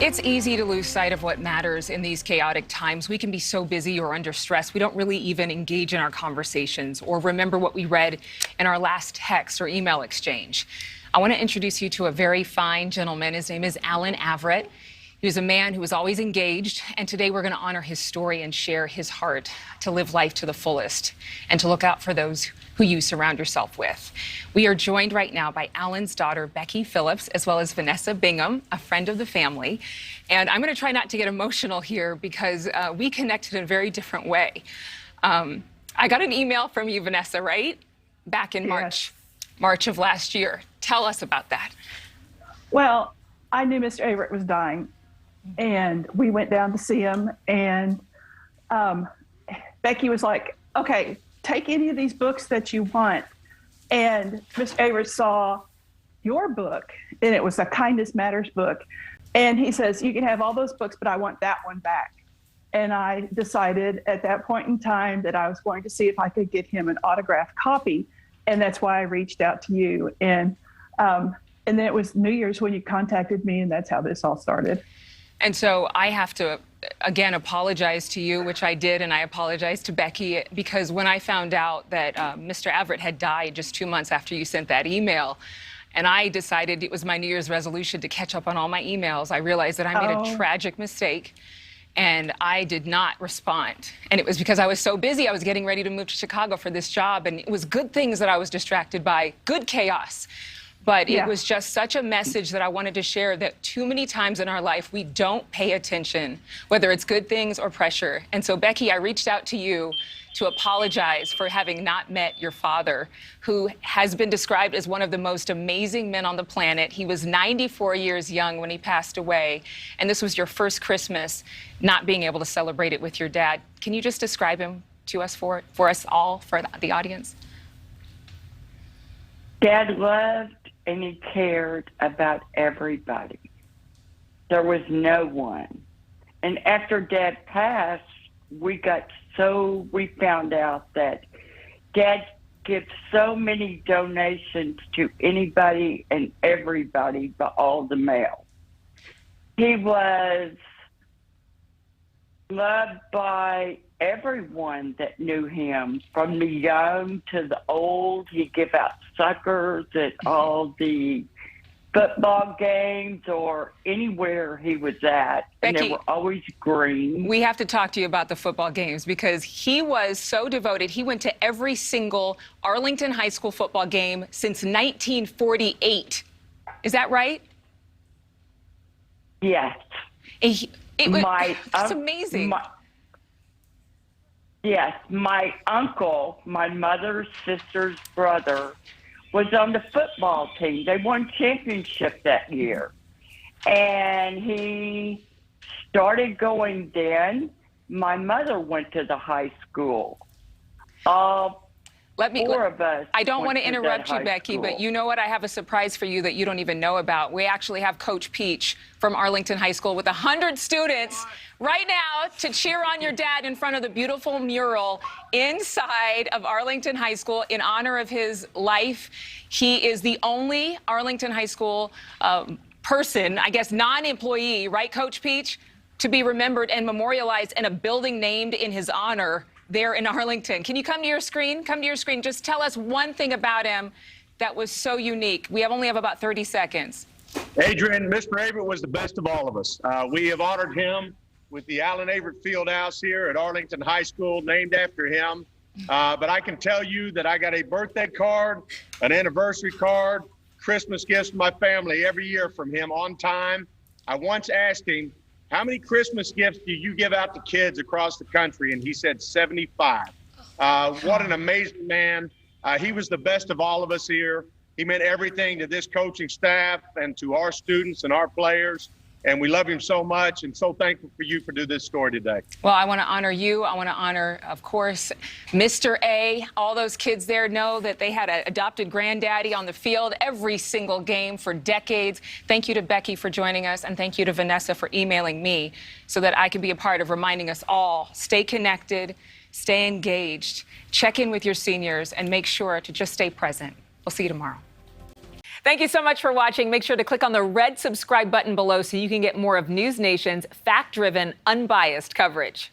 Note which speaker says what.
Speaker 1: It's easy to lose sight of what matters in these chaotic times. We can be so busy or under stress, we don't really even engage in our conversations or remember what we read in our last text or email exchange. I want to introduce you to a very fine gentleman. His name is Alan Averett. He was a man who was always engaged, and today we're going to honor his story and share his heart to live life to the fullest and to look out for those who you surround yourself with. We are joined right now by Alan's daughter, Becky Phillips, as well as Vanessa Bingham, a friend of the family. And I'm going to try not to get emotional here because we connected in a very different way. I got an email from you, Vanessa, right? Back in March of last year. Tell us about that.
Speaker 2: Well, I knew Mr. Avrett was dying, and we went down to see him, and Becky was like, okay, take any of these books that you want. And Mr. Avrett saw your book, and it was a Kindness Matters book. And he says, you can have all those books, but I want that one back. And I decided at that point in time that I was going to see if I could get him an autographed copy. And that's why I reached out to you. And then it was New Year's when you contacted me, and that's how this all started.
Speaker 1: And so I have to, again, apologize to you, which I did, and I apologize to Becky, because when I found out that Mr. Avrett had died just 2 months after you sent that email, and I decided it was my New Year's resolution to catch up on all my emails, I realized that I made a tragic mistake, and I did not respond. And it was because I was so busy. I was getting ready to move to Chicago for this job, and it was good things that I was distracted by, good chaos. But it was just such a message that I wanted to share, that too many times in our life, we don't pay attention, whether it's good things or pressure. And so, Becky, I reached out to you to apologize for having not met your father, who has been described as one of the most amazing men on the planet. He was 94 years young when he passed away. And this was your first Christmas not being able to celebrate it with your dad. Can you just describe him to us for us all, for the audience?
Speaker 3: Dad loved and he cared about everybody. There was no one. And after Dad passed, we found out that Dad gives so many donations to anybody and everybody by all the mail. He was loved by everyone that knew him, from the young to the old. He'd give out suckers at all the football games or anywhere he was at.
Speaker 1: Becky,
Speaker 3: and they were always green.
Speaker 1: We have to talk to you about the football games, because he was so devoted. He went to every single Arlington High School football game since 1948. Is that right?
Speaker 3: Yes.
Speaker 1: It's amazing.
Speaker 3: Yes, my uncle, my mother's sister's brother, was on the football team. They won championship that year. And he started going then. My mother went to the high school. Four of us.
Speaker 1: I don't want to interrupt you, Becky, but you know what? I have a surprise for you that you don't even know about. We actually have Coach Peach from Arlington High School with 100 students right now to cheer on your dad in front of the beautiful mural inside of Arlington High School in honor of his life. He is the only Arlington High School person, I guess, non-employee, right, Coach Peach, to be remembered and memorialized in a building named in his honor there in Arlington. Can you come to your screen? Come to your screen. Just tell us one thing about him that was so unique. We only have about 30 seconds.
Speaker 4: Adrienne, Mr. Avrett was the best of all of us. We have honored him with the Alan Averett Fieldhouse here at Arlington High School, named after him. But I can tell you that I got a birthday card, an anniversary card, Christmas gifts from my family every year from him on time. I once asked him, how many Christmas gifts do you give out to kids across the country? And he said 75. What an amazing man. He was the best of all of us here. He meant everything to this coaching staff and to our students and our players. And we love him so much, and so thankful for you for doing this story today.
Speaker 1: Well, I want to honor you. I want to honor, of course, Mr. A. All those kids there know that they had an adopted granddaddy on the field every single game for decades. Thank you to Becky for joining us, and thank you to Vanessa for emailing me so that I can be a part of reminding us all, stay connected, stay engaged, check in with your seniors, and make sure to just stay present. We'll see you tomorrow.
Speaker 5: Thank you so much for watching. Make sure to click on the red subscribe button below so you can get more of NewsNation's fact-driven, unbiased coverage.